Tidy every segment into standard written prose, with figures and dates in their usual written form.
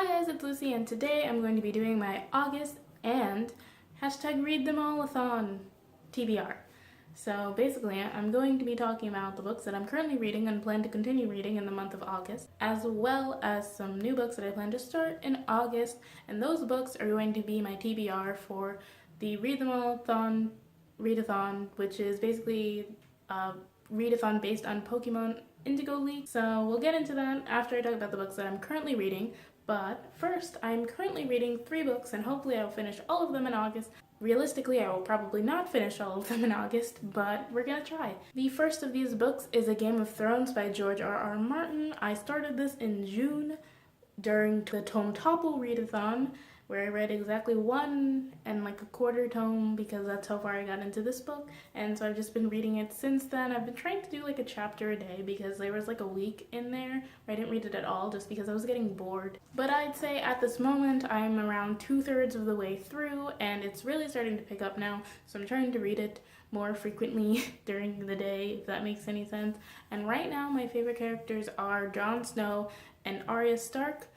Hi guys, it's Lucy and today I'm going to be doing my August and #ReadTheMall-a-thon TBR. So basically I'm going to be talking about the books that I'm currently reading and plan to continue reading in the month of August, as well as some new books that I plan to start in August, and those books are going to be my TBR for the Read the Mall-a-thon readathon, which is basically a readathon based on Pokemon Indigo League. So we'll get into that after I talk about the books that I'm currently reading. But first, I'm currently reading 3 books and hopefully I'll finish all of them in August. Realistically, I will probably not finish all of them in August, but we're gonna try. The first of these books is A Game of Thrones by George R.R. Martin. I started this in June during the Tome Topple readathon, where I read exactly 1 and like a quarter tome because that's how far I got into this book, and so I've just been reading it since then. I've been trying to do like a chapter a day because there was like a week in there where I didn't read it at all just because I was getting bored. But I'd say at this moment I'm around 2/3 of the way through and it's really starting to pick up now, so I'm trying to read it more frequently during the day, if that makes any sense. And right now my favorite characters are Jon Snow and Arya Stark.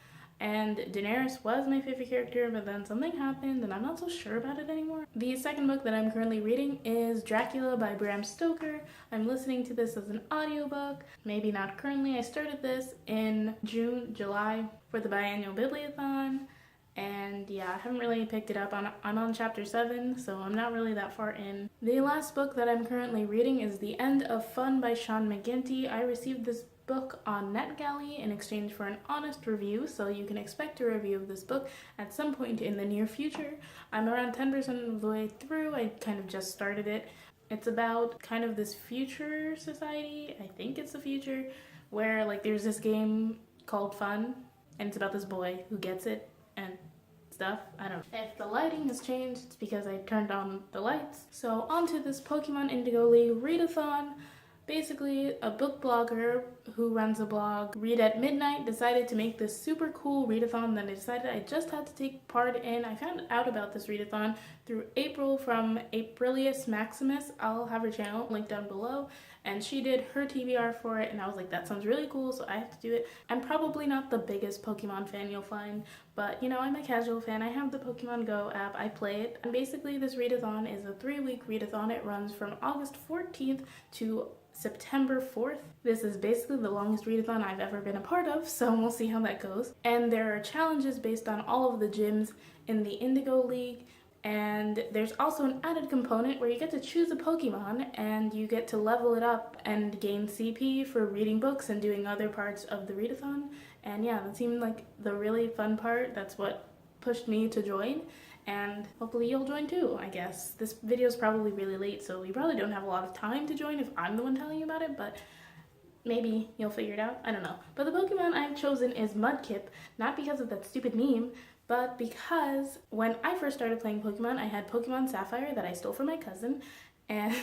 And Daenerys was my favorite character, but then something happened and I'm not so sure about it anymore. The second book that I'm currently reading is Dracula by Bram Stoker. I'm listening to this as an audiobook. Maybe not currently. I started this in July for the biannual bibliothon. And yeah, I haven't really picked it up. I'm on chapter 7, so I'm not really that far in. The last book that I'm currently reading is The End of Fun by Sean McGinty. I received this book on NetGalley in exchange for an honest review, so you can expect a review of this book at some point in the near future. I'm around 10% of the way through. I kind of just started it. It's about kind of this future society, I think it's the future, where like there's this game called Fun, and it's about this boy who gets it and stuff. I don't know. If the lighting has changed, it's because I turned on the lights. So onto this Pokemon Indigo League readathon. Basically, a book blogger who runs a blog, Read at Midnight, decided to make this super cool readathon that I decided I just had to take part in. I found out about this readathon through April from Aprilius Maximus. I'll have her channel linked down below, and she did her TBR for it, and I was like, that sounds really cool, so I have to do it. I'm probably not the biggest Pokemon fan you'll find, but you know, I'm a casual fan. I have the Pokemon Go app, I play it, and basically this readathon is a 3-week readathon. It runs from August 14th to September 4th. This is basically the longest readathon I've ever been a part of, so we'll see how that goes. And there are challenges based on all of the gyms in the Indigo League, and there's also an added component where you get to choose a Pokemon and you get to level it up and gain CP for reading books and doing other parts of the readathon. And yeah, that seemed like the really fun part. That's what pushed me to join, and hopefully you'll join too, I guess. This video is probably really late, so you probably don't have a lot of time to join if I'm the one telling you about it, but maybe you'll figure it out. I don't know. But the Pokemon I've chosen is Mudkip, not because of that stupid meme, but because when I first started playing Pokemon, I had Pokemon Sapphire that I stole from my cousin, and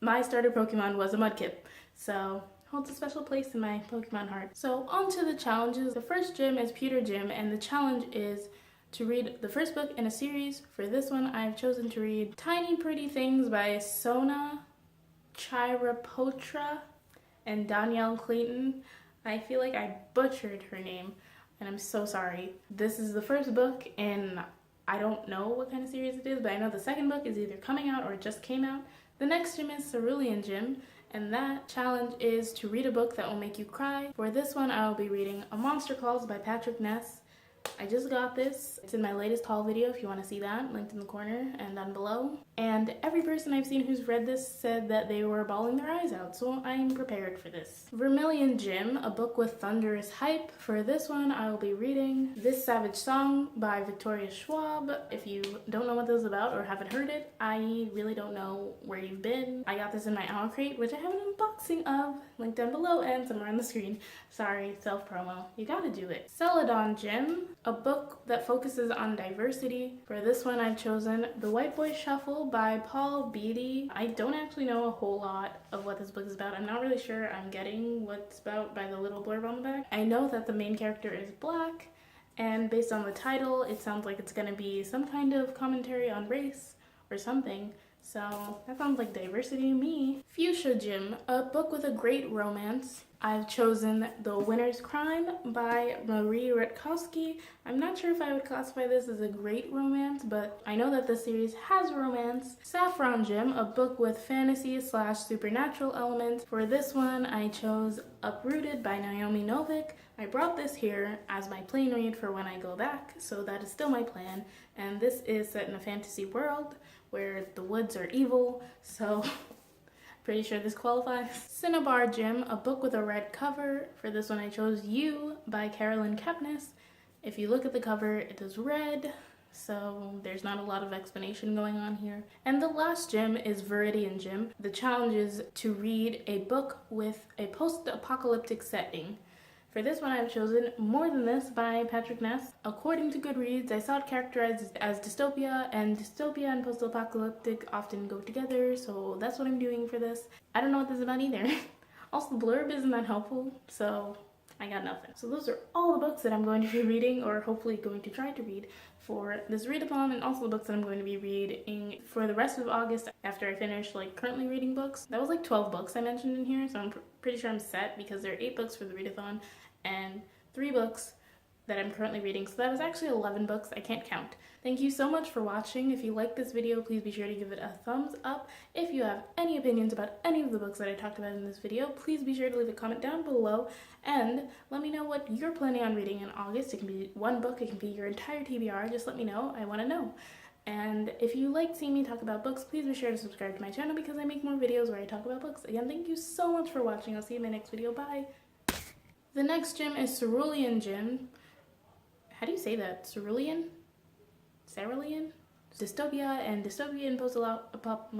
my starter Pokemon was a Mudkip, so holds a special place in my Pokemon heart. So on to the challenges. The first gym is Pewter Gym, and the challenge is to read the first book in a series. For this one, I've chosen to read Tiny Pretty Things by Sona Chirapotra and Danielle Clayton. I feel like I butchered her name, and I'm so sorry. This is the first book, and I don't know what kind of series it is, but I know the second book is either coming out or it just came out. The next gym is Cerulean Gym, and that challenge is to read a book that will make you cry. For this one, I will be reading A Monster Calls by Patrick Ness. I just got this. It's in my latest haul video if you want to see that, linked in the corner and down below. And every person I've seen who's read this said that they were bawling their eyes out, so I'm prepared for this. Vermilion Gym, a book with thunderous hype. For this one, I will be reading This Savage Song by Victoria Schwab. If you don't know what this is about or haven't heard it, I really don't know where you've been. I got this in my owl crate, which I have an unboxing of, linked down below and somewhere on the screen. Sorry, self-promo. You gotta do it. Celadon Gym, a book that focuses on diversity. For this one, I've chosen The White Boy Shuffle by Paul Beatty. I don't actually know a whole lot of what this book is about. I'm not really sure I'm getting what it's about by the little blurb on the back. I know that the main character is black, and based on the title, it sounds like it's gonna be some kind of commentary on race or something. So that sounds like diversity to me. Fuchsia Gym, a book with a great romance. I've chosen The Winner's Crime by Marie Rutkowski. I'm not sure if I would classify this as a great romance, but I know that this series has romance. Saffron Gym, a book with fantasy / supernatural elements. For this one, I chose Uprooted by Naomi Novik. I brought this here as my plane read for when I go back, so that is still my plan. And this is set in a fantasy world where the woods are evil, so pretty sure this qualifies. Cinnabar Gym, a book with a red cover. For this one I chose You by Carolyn Kepnes. If you look at the cover, it is red, so there's not a lot of explanation going on here. And the last gym is Viridian Gym. The challenge is to read a book with a post-apocalyptic setting. For this one, I've chosen More Than This by Patrick Ness. According to Goodreads, I saw it characterized as dystopia and post-apocalyptic often go together, so that's what I'm doing for this. I don't know what this is about either. Also, the blurb isn't that helpful, so I got nothing. So those are all the books that I'm going to be reading, or hopefully going to try to read for this readathon, and also the books that I'm going to be reading for the rest of August after I finish currently reading books. That was 12 books I mentioned in here, so I'm pretty sure I'm set because there are 8 books for the readathon and 3 books that I'm currently reading. So that was actually 11 books. I can't count. Thank you so much for watching. If you like this video, please be sure to give it a thumbs up. If you have any opinions about any of the books that I talked about in this video, please be sure to leave a comment down below and let me know what you're planning on reading in August. It can be one book, it can be your entire TBR. Just let me know. I want to know. And if you like seeing me talk about books, please be sure to subscribe to my channel because I make more videos where I talk about books. Again, thank you so much for watching. I'll see you in my next video. Bye! The next gym is Cerulean Gym. How do you say that? Cerulean? Cerulean? Dystopia and dystopian post-apocalyptic.